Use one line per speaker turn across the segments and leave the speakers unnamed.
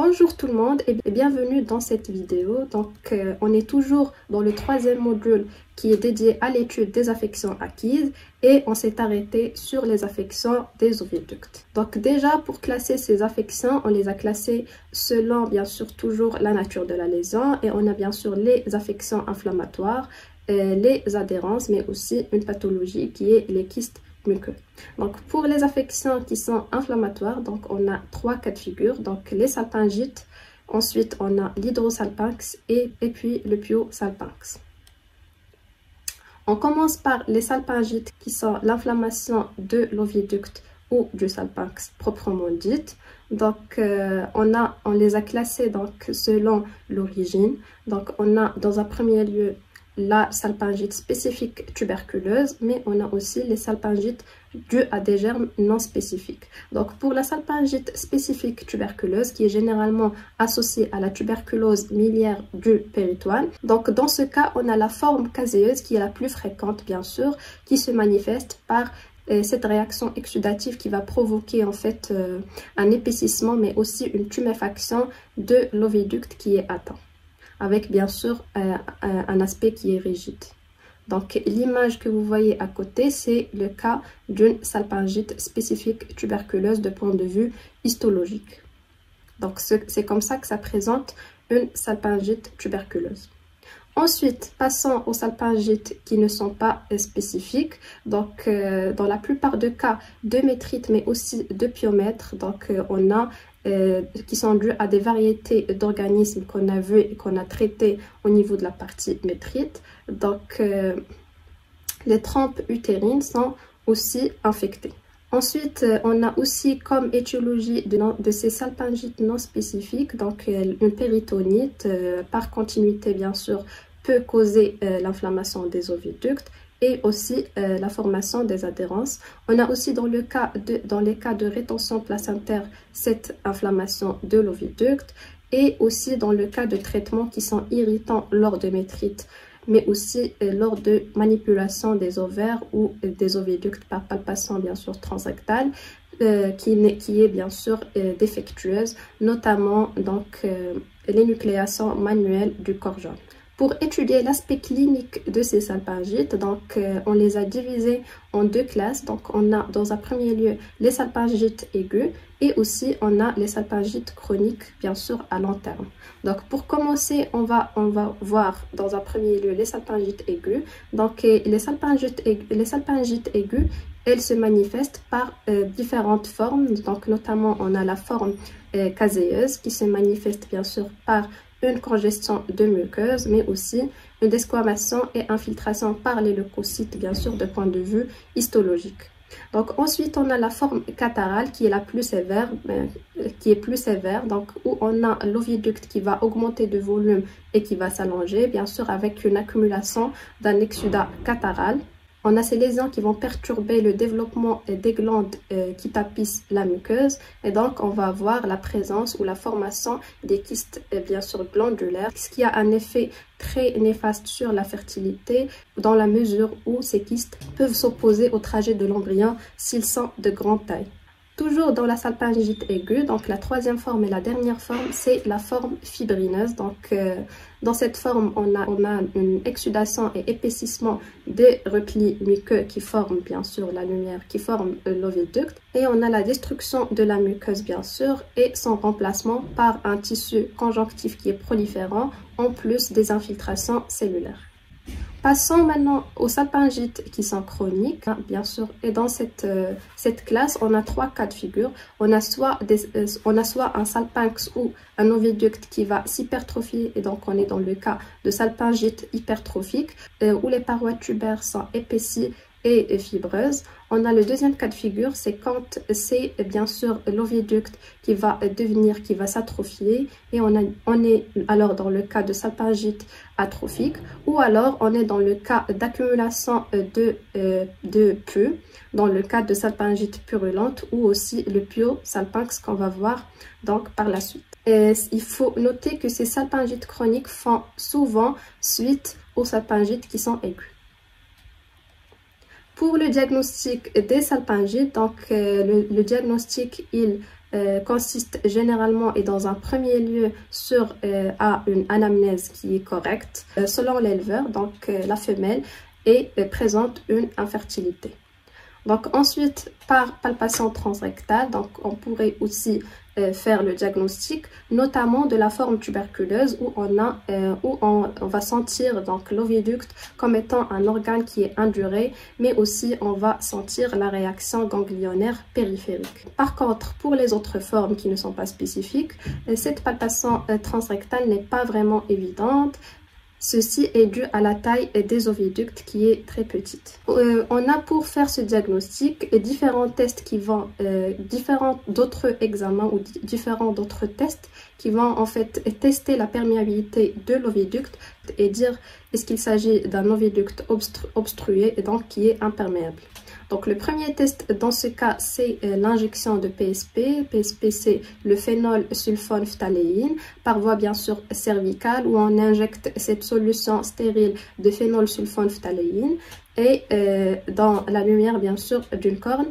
Bonjour tout le monde et bienvenue dans cette vidéo. On est toujours dans le troisième module qui est dédié à l'étude des affections acquises et on s'est arrêté sur les affections des oviductes. Donc déjà pour classer ces affections, on les a classées selon bien sûr toujours la nature de la lésion et on a bien sûr les affections inflammatoires, les adhérences mais aussi une pathologie qui est les kystes muqueux. Donc pour les affections qui sont inflammatoires, donc on a trois cas de figure, donc les salpingites, ensuite on a l'hydrosalpinx et puis le pyosalpinx. On commence par les salpingites qui sont l'inflammation de l'oviducte ou du salpinx proprement dite. Donc on les a classés donc selon l'origine. Donc on a dans un premier lieu la salpingite spécifique tuberculeuse, mais on a aussi les salpingites dues à des germes non spécifiques. Donc pour la salpingite spécifique tuberculeuse, qui est généralement associée à la tuberculose miliaire du péritoine, donc dans ce cas, on a la forme caséeuse qui est la plus fréquente, bien sûr, qui se manifeste par cette réaction exsudative qui va provoquer en fait un épaississement, mais aussi une tuméfaction de l'oviducte qui est atteint, avec bien sûr un aspect qui est rigide. Donc l'image que vous voyez à côté, c'est le cas d'une salpingite spécifique tuberculeuse de point de vue histologique. Donc c'est comme ça que ça présente une salpingite tuberculeuse. Ensuite, passons aux salpingites qui ne sont pas spécifiques. Donc, dans la plupart des cas de métrite, mais aussi de pyomètre, donc on a qui sont dus à des variétés d'organismes qu'on a vu et qu'on a traités au niveau de la partie métrite. Donc, les trompes utérines sont aussi infectées. Ensuite, on a aussi comme étiologie de ces salpingites non spécifiques, donc une péritonite, par continuité bien sûr, peut causer l'inflammation des oviductes et aussi la formation des adhérences. On a aussi dans les cas de rétention placentaire cette inflammation de l'oviducte et aussi dans le cas de traitements qui sont irritants lors de métrite, mais aussi lors de manipulation des ovaires ou des oviductes par palpation bien sûr transrectale qui est bien sûr défectueuse, notamment donc l'énucléation manuelle du corps jaune. Pour étudier l'aspect clinique de ces salpingites, donc on les a divisés en deux classes. Donc on a dans un premier lieu les salpingites aigus et aussi on a les salpingites chroniques bien sûr à long terme. Donc pour commencer, on va voir dans un premier lieu les salpingites aigus. Donc les salpingites aigus, elles se manifestent par différentes formes. Donc notamment on a la forme caséeuse qui se manifeste bien sûr par une congestion de muqueuse, mais aussi une desquamation et infiltration par les leucocytes, bien sûr, de point de vue histologique. Donc ensuite, on a la forme catarrhale qui est la plus sévère, donc où on a l'oviducte qui va augmenter de volume et qui va s'allonger, bien sûr, avec une accumulation d'un exsudat catarrhal. On a ces lésions qui vont perturber le développement des glandes qui tapissent la muqueuse et donc on va avoir la présence ou la formation des kystes bien sûr glandulaires, ce qui a un effet très néfaste sur la fertilité dans la mesure où ces kystes peuvent s'opposer au trajet de l'embryon s'ils sont de grande taille. Toujours dans la salpingite aiguë, donc la troisième forme et la dernière forme, c'est la forme fibrineuse. Donc dans cette forme, on a une exsudation et épaississement des replis muqueux qui forment bien sûr la lumière, qui forment l'oviducte. Et on a la destruction de la muqueuse bien sûr et son remplacement par un tissu conjonctif qui est proliférant en plus des infiltrations cellulaires. Passons maintenant aux salpingites qui sont chroniques, bien sûr. Et dans cette classe, on a trois cas de figure. On a soit un salpinx ou un oviducte qui va s'hypertrophier, et donc on est dans le cas de salpingite hypertrophique, où les parois tubaires sont épaissies et fibreuses. On a le deuxième cas de figure, c'est quand c'est bien sûr l'oviducte qui va s'atrophier et on est alors dans le cas de salpingite atrophique ou alors on est dans le cas d'accumulation de pus, dans le cas de salpingite purulente ou aussi le pyosalpinx qu'on va voir donc par la suite. Il faut noter que ces salpingites chroniques font souvent suite aux salpingites qui sont aigus. Pour le diagnostic des salpingites, donc le diagnostic il consiste généralement et dans un premier lieu sur une anamnèse qui est correcte. Selon l'éleveur, donc la femelle présente une infertilité. Donc ensuite, par palpation transrectale, donc on pourrait aussi faire le diagnostic, notamment de la forme tuberculeuse où on va sentir donc l'oviducte comme étant un organe qui est induré, mais aussi on va sentir la réaction ganglionnaire périphérique. Par contre, pour les autres formes qui ne sont pas spécifiques, cette palpation transrectale n'est pas vraiment évidente. Ceci est dû à la taille des oviducts qui est très petite. On a pour faire ce diagnostic différents tests qui vont, différents d'autres examens ou différents d'autres tests qui vont en fait tester la perméabilité de l'oviducte et dire est-ce qu'il s'agit d'un oviducte obstrué et donc qui est imperméable. Donc le premier test dans ce cas c'est l'injection de PSP. PSP c'est le phénolsulfonphthaléine par voie bien sûr cervicale où on injecte cette solution stérile de phénolsulfonphthaléine et dans la lumière bien sûr d'une corne.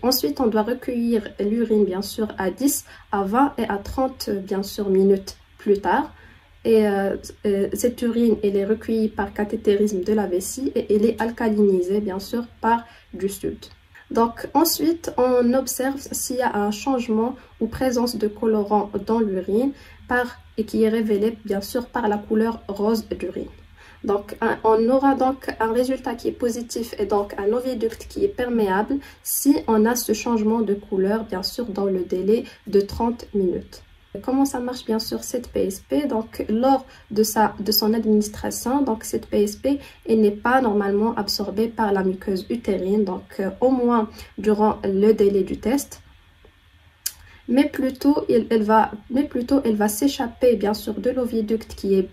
Ensuite on doit recueillir l'urine bien sûr à 10, à 20 et à 30 bien sûr minutes plus tard. Et cette urine elle est recueillie par cathétérisme de la vessie et elle est alcalinisée bien sûr par du sud. Donc ensuite on observe s'il y a un changement ou présence de colorant dans l'urine et qui est révélé bien sûr par la couleur rose d'urine. Donc on aura donc un résultat qui est positif et donc un oviducte qui est perméable si on a ce changement de couleur bien sûr dans le délai de 30 minutes. Comment ça marche bien sûr cette PSP? Donc lors de son administration, donc cette PSP elle n'est pas normalement absorbée par la muqueuse utérine, donc au moins durant le délai du test. Mais plutôt elle va s'échapper bien sûr de l'oviducte qui est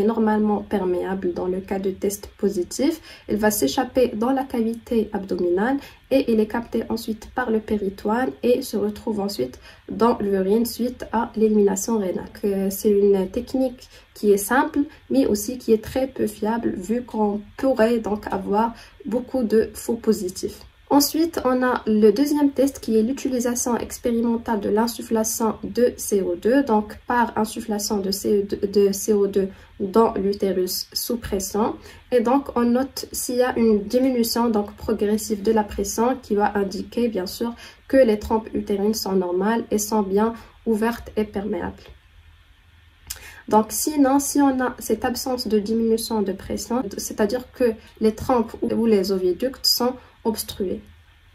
normalement perméable dans le cas de test positif. Elle va s'échapper dans la cavité abdominale et elle est captée ensuite par le péritoine et se retrouve ensuite dans l'urine suite à l'élimination rénale. C'est une technique qui est simple mais aussi qui est très peu fiable vu qu'on pourrait donc avoir beaucoup de faux positifs. Ensuite, on a le deuxième test qui est l'utilisation expérimentale de l'insufflation de CO2, donc par insufflation de CO2 dans l'utérus sous pression. Et donc, on note s'il y a une diminution donc progressive de la pression qui va indiquer bien sûr que les trompes utérines sont normales et sont bien ouvertes et perméables. Donc sinon, si on a cette absence de diminution de pression, c'est-à-dire que les trompes ou les oviducts sont obstrués.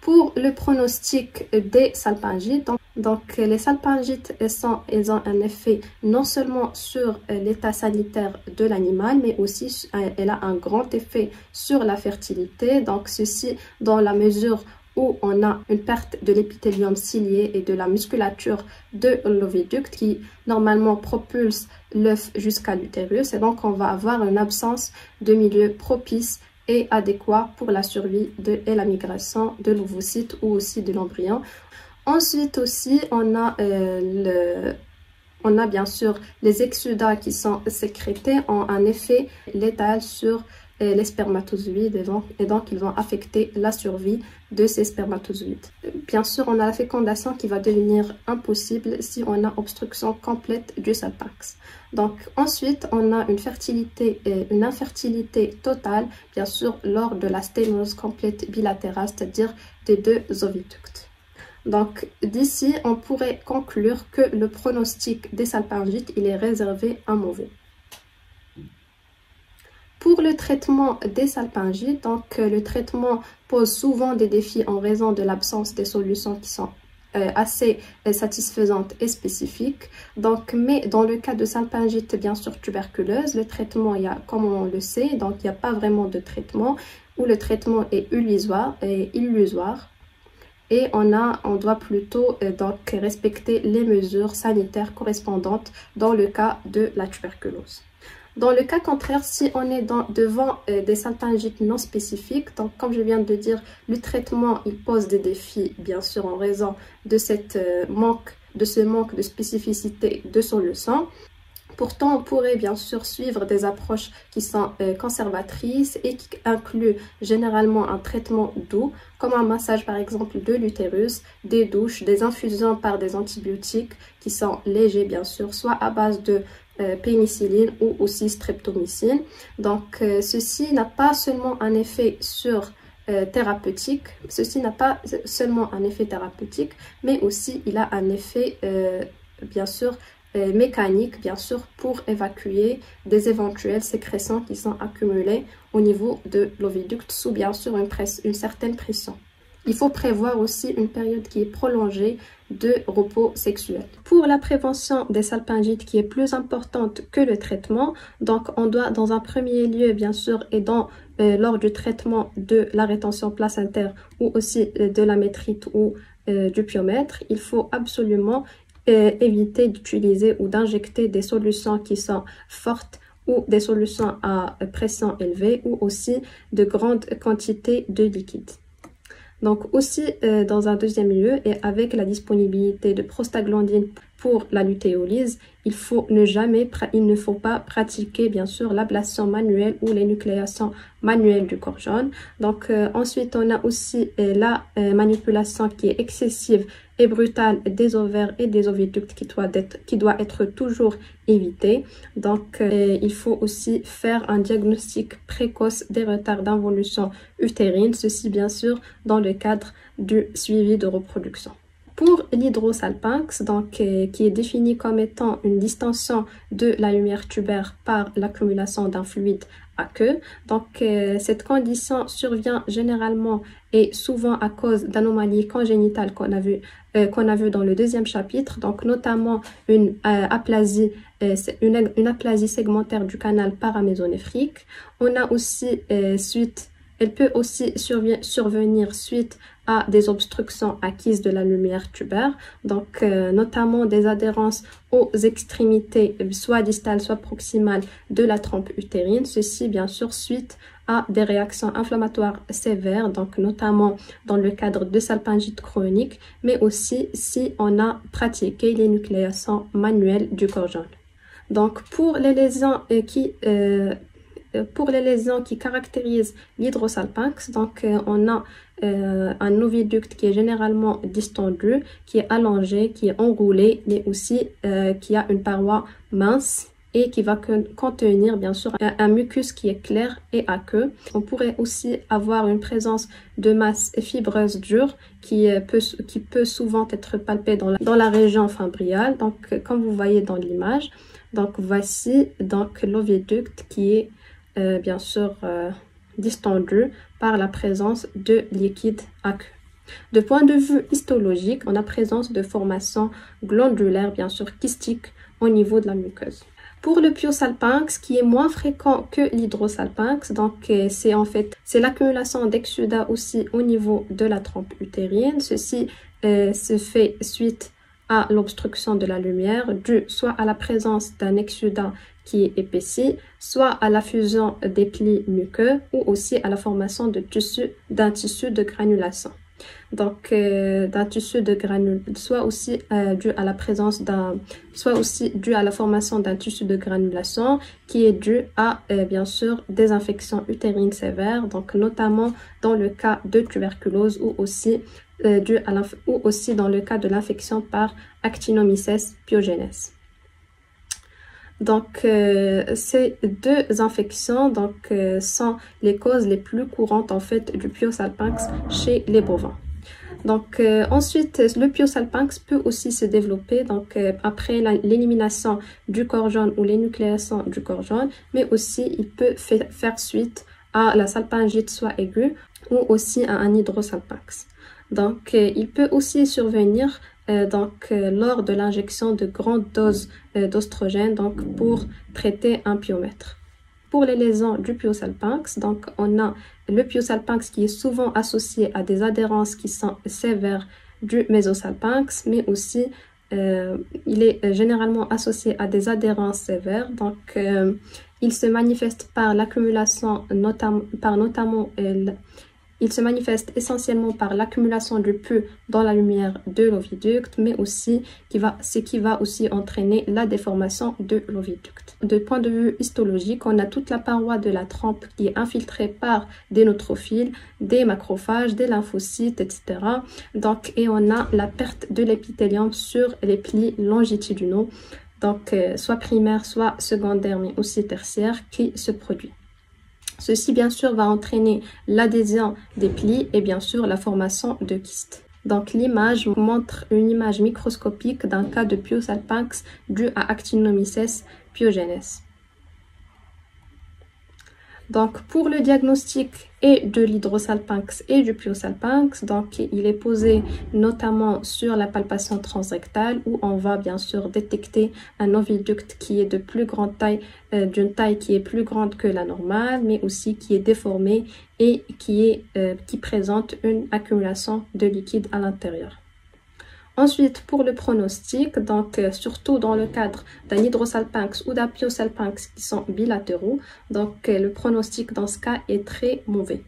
Pour le pronostic des salpingites, donc les salpingites elles ont un effet non seulement sur l'état sanitaire de l'animal, mais aussi elle a un grand effet sur la fertilité. Donc ceci dans la mesure où on a une perte de l'épithélium cilié et de la musculature de l'oviducte qui normalement propulse l'œuf jusqu'à l'utérus, et donc on va avoir une absence de milieu propice et adéquat pour la survie et la migration de l'ovocyte ou aussi de l'embryon. Ensuite aussi on a bien sûr les exsudats qui sont sécrétés ont un effet létal sur les spermatozoïdes et donc ils vont affecter la survie de ces spermatozoïdes. Bien sûr, on a la fécondation qui va devenir impossible si on a obstruction complète du salpinx. Donc ensuite, on a une infertilité totale, bien sûr, lors de la sténose complète bilatérale, c'est-à-dire des deux oviducts. Donc d'ici, on pourrait conclure que le pronostic des salpingites, il est réservé à mauvais. Pour le traitement des salpingites, donc le traitement pose souvent des défis en raison de l'absence des solutions qui sont assez satisfaisantes et spécifiques. Donc, mais dans le cas de salpingite bien sûr tuberculeuse, le traitement, comme on le sait, donc il n'y a pas vraiment de traitement, où le traitement est illusoire. Et on doit plutôt donc respecter les mesures sanitaires correspondantes dans le cas de la tuberculose. Dans le cas contraire, si on est devant des salpingites non spécifiques, donc comme je viens de dire, le traitement il pose des défis bien sûr en raison de ce manque de spécificité de solution. Pourtant, on pourrait bien sûr suivre des approches qui sont conservatrices et qui incluent généralement un traitement doux, comme un massage par exemple de l'utérus, des douches, des infusions par des antibiotiques qui sont légers bien sûr, soit à base de pénicilline ou aussi streptomycine. Donc ceci n'a pas seulement un effet thérapeutique, mais aussi il a un effet bien sûr mécanique, bien sûr, pour évacuer des éventuelles sécrétions qui sont accumulées au niveau de l'oviducte sous bien sûr une certaine pression. Il faut prévoir aussi une période qui est prolongée de repos sexuel. Pour la prévention des salpingites qui est plus importante que le traitement, donc on doit dans un premier lieu bien sûr et lors du traitement de la rétention placentaire ou aussi de la métrite ou du pyomètre, il faut absolument éviter d'utiliser ou d'injecter des solutions qui sont fortes ou des solutions à pression élevée ou aussi de grandes quantités de liquide. Donc aussi dans un deuxième lieu et avec la disponibilité de prostaglandine pour la lutéolyse, il ne faut pas pratiquer bien sûr l'ablation manuelle ou l'énucléation manuelle du corps jaune. Donc ensuite on a aussi la manipulation qui est excessive et brutale des ovaires et des oviductes qui doit être toujours évitée. Donc il faut aussi faire un diagnostic précoce des retards d'involution utérine, ceci bien sûr dans le cadre du suivi de reproduction. Pour l'hydrosalpinx, donc qui est défini comme étant une distension de la lumière tubaire par l'accumulation d'un fluide aqueux. Donc cette condition survient généralement et souvent à cause d'anomalies congénitales qu'on a vu dans le deuxième chapitre, donc notamment une aplasie segmentaire du canal paramésonéphrique. On a aussi elle peut aussi survenir suite à des obstructions acquises de la lumière tubaire, donc notamment des adhérences aux extrémités soit distales soit proximales de la trompe utérine, ceci bien sûr suite à des réactions inflammatoires sévères, donc notamment dans le cadre de salpingite chronique, mais aussi si on a pratiqué l'énucléation manuelle du corps jaune. Donc pour les lésions qui caractérisent l'hydrosalpinx, donc on a un oviducte qui est généralement distendu, qui est allongé, qui est enroulé, mais aussi qui a une paroi mince et qui va contenir bien sûr un mucus qui est clair et aqueux. On pourrait aussi avoir une présence de masse fibreuse dure qui peut souvent être palpée dans la région fimbriale, donc comme vous voyez dans l'image. Donc voici donc l'oviducte qui est bien sûr distendu par la présence de liquide aqueux. De point de vue histologique, on a présence de formations glandulaires bien sûr kystiques au niveau de la muqueuse. Pour le pyosalpinx, qui est moins fréquent que l'hydrosalpinx, donc c'est l'accumulation d'exsudat aussi au niveau de la trompe utérine. Ceci se fait suite à l'obstruction de la lumière due soit à la présence d'un exsudat qui est épaissi, soit à la fusion des plis muqueux ou aussi à la formation d'un tissu de granulation. Donc soit aussi dû à la formation d'un tissu de granulation qui est dû à bien sûr des infections utérines sévères, donc notamment dans le cas de tuberculose ou aussi dans le cas de l'infection par Actinomyces pyogenes. Donc ces deux infections sont les causes les plus courantes en fait du pyosalpinx chez les bovins. Donc ensuite le pyosalpinx peut aussi se développer après l'élimination du corps jaune ou l'énucléation du corps jaune, mais aussi il peut faire suite à la salpingite soit aiguë ou aussi à un hydrosalpinx. Donc il peut aussi survenir lors de l'injection de grandes doses d'oestrogène pour traiter un pyomètre. Pour les lésions du pyosalpinx, donc on a le pyosalpinx qui est souvent associé à des adhérences qui sont sévères du mésosalpinx, mais aussi il est généralement associé à des adhérences sévères. Donc il se manifeste par l'accumulation Il se manifeste essentiellement par l'accumulation du pus dans la lumière de l'oviducte, mais aussi ce qui va aussi entraîner la déformation de l'oviducte. De point de vue histologique, on a toute la paroi de la trempe qui est infiltrée par des neutrophiles, des macrophages, des lymphocytes, etc. Donc, et on a la perte de l'épithélium sur les plis longitudinaux, donc soit primaire, soit secondaire, mais aussi tertiaire, qui se produit. Ceci, bien sûr, va entraîner l'adhésion des plis et bien sûr la formation de kystes. Donc, l'image montre une image microscopique d'un cas de Pyosalpinx dû à Actinomyces pyogenes. Donc, pour le diagnostic et de l'hydrosalpinx et du Pyosalpinx, donc il est posé notamment sur la palpation transrectale où on va bien sûr détecter un oviducte qui est de plus grande taille, d'une taille qui est plus grande que la normale, mais aussi qui est déformé et qui présente une accumulation de liquide à l'intérieur. Ensuite, pour le pronostic, donc surtout dans le cadre d'un hydrosalpinx ou d'un Pyosalpinx qui sont bilatéraux, donc le pronostic dans ce cas est très mauvais.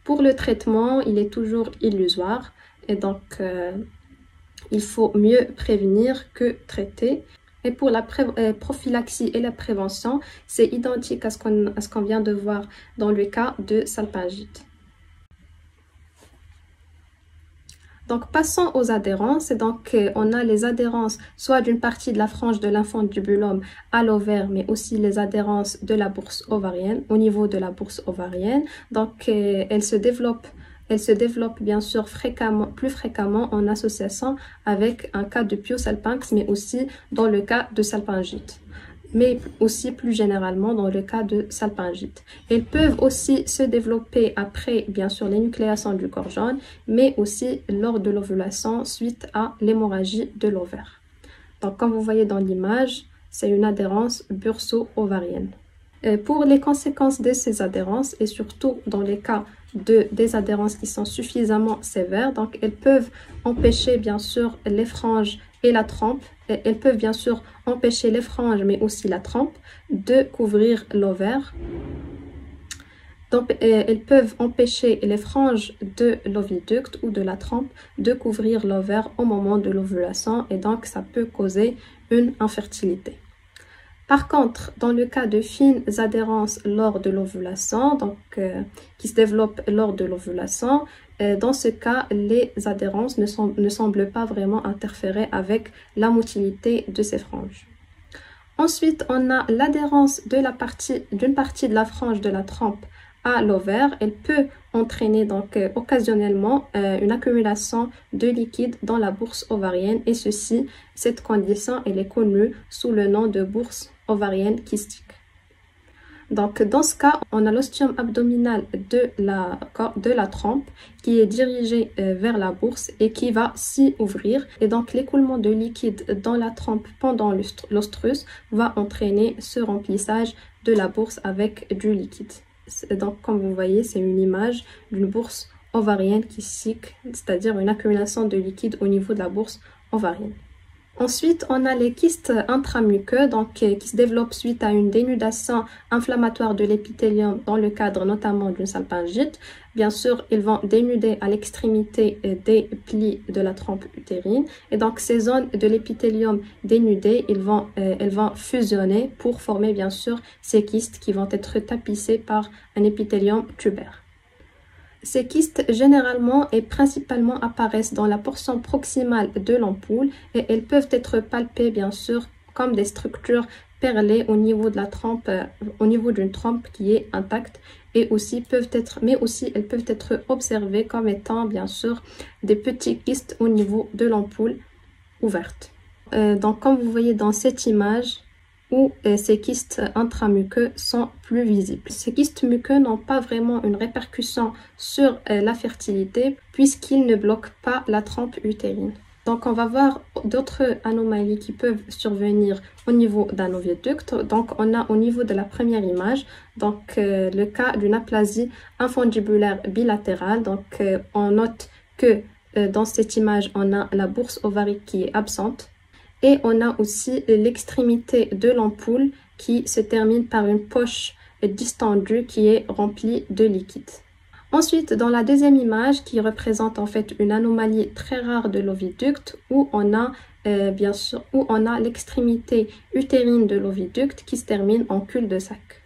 Pour le traitement, il est toujours illusoire et donc il faut mieux prévenir que traiter. Et pour la prophylaxie et la prévention, c'est identique à ce qu'on vient de voir dans le cas de salpingite. Donc, passons aux adhérences. Et donc, on a les adhérences soit d'une partie de la frange de l'infundibulum à l'ovaire, mais aussi les adhérences de la bourse ovarienne, au niveau de la bourse ovarienne. Donc, elles se développent bien sûr plus fréquemment en association avec un cas de Pyosalpinx, mais aussi dans le cas de salpingite, mais aussi plus généralement dans le cas de salpingite. Elles peuvent aussi se développer après, bien sûr, l'énucléation du corps jaune, mais aussi lors de l'ovulation suite à l'hémorragie de l'ovaire. Donc, comme vous voyez dans l'image, c'est une adhérence burso-ovarienne. Pour les conséquences de ces adhérences, et surtout dans les cas des adhérences qui sont suffisamment sévères, donc elles peuvent empêcher bien sûr les franges et la trempe. Elles peuvent bien sûr empêcher les franges, mais aussi la trempe, de couvrir l'ovaire. Donc, elles peuvent empêcher les franges de l'oviducte ou de la trempe de couvrir l'ovaire au moment de l'ovulation et donc ça peut causer une infertilité. Par contre, dans le cas de fines adhérences lors de l'ovulation, donc qui se développent lors de l'ovulation, dans ce cas, les adhérences ne semblent pas vraiment interférer avec la motilité de ces franges. Ensuite, on a l'adhérence d'une partie de la frange de la trempe à l'ovaire. Elle peut entraîner donc occasionnellement une accumulation de liquide dans la bourse ovarienne et cette condition elle est connue sous le nom de bourse ovarienne kystique. Donc dans ce cas, on a l'ostium abdominal de la trempe qui est dirigé vers la bourse et qui va s'y ouvrir et donc l'écoulement de liquide dans la trempe pendant l'ostrus va entraîner ce remplissage de la bourse avec du liquide. Donc, comme vous voyez, c'est une image d'une bourse ovarienne kystique, c'est-à-dire une accumulation de liquide au niveau de la bourse ovarienne. Ensuite, on a les kystes intramuqueux, donc qui se développent suite à une dénudation inflammatoire de l'épithélium dans le cadre notamment d'une salpingite. Bien sûr, ils vont dénuder à l'extrémité des plis de la trempe utérine. Et donc, ces zones de l'épithélium dénudées, elles vont fusionner pour former bien sûr ces kystes qui vont être tapissés par un épithélium tubaire. Ces kystes généralement et principalement apparaissent dans la portion proximale de l'ampoule et elles peuvent être palpées bien sûr comme des structures perlées au niveau de la trempe, au niveau d'une trempe qui est intacte et aussi elles peuvent être observées comme étant bien sûr des petits kystes au niveau de l'ampoule ouverte. Donc comme vous voyez dans cette image, où ces kystes intramuqueux sont plus visibles. Ces kystes muqueux n'ont pas vraiment une répercussion sur la fertilité puisqu'ils ne bloquent pas la trempe utérine. Donc on va voir d'autres anomalies qui peuvent survenir au niveau d'un oviducte. Donc on a au niveau de la première image donc le cas d'une aplasie infundibulaire bilatérale. Donc on note que dans cette image on a la bourse ovarique qui est absente. Et on a aussi l'extrémité de l'ampoule qui se termine par une poche distendue qui est remplie de liquide. Ensuite, dans la deuxième image qui représente en fait une anomalie très rare de l'oviducte où on a bien sûr, où on a l'extrémité utérine de l'oviducte qui se termine en cul-de-sac.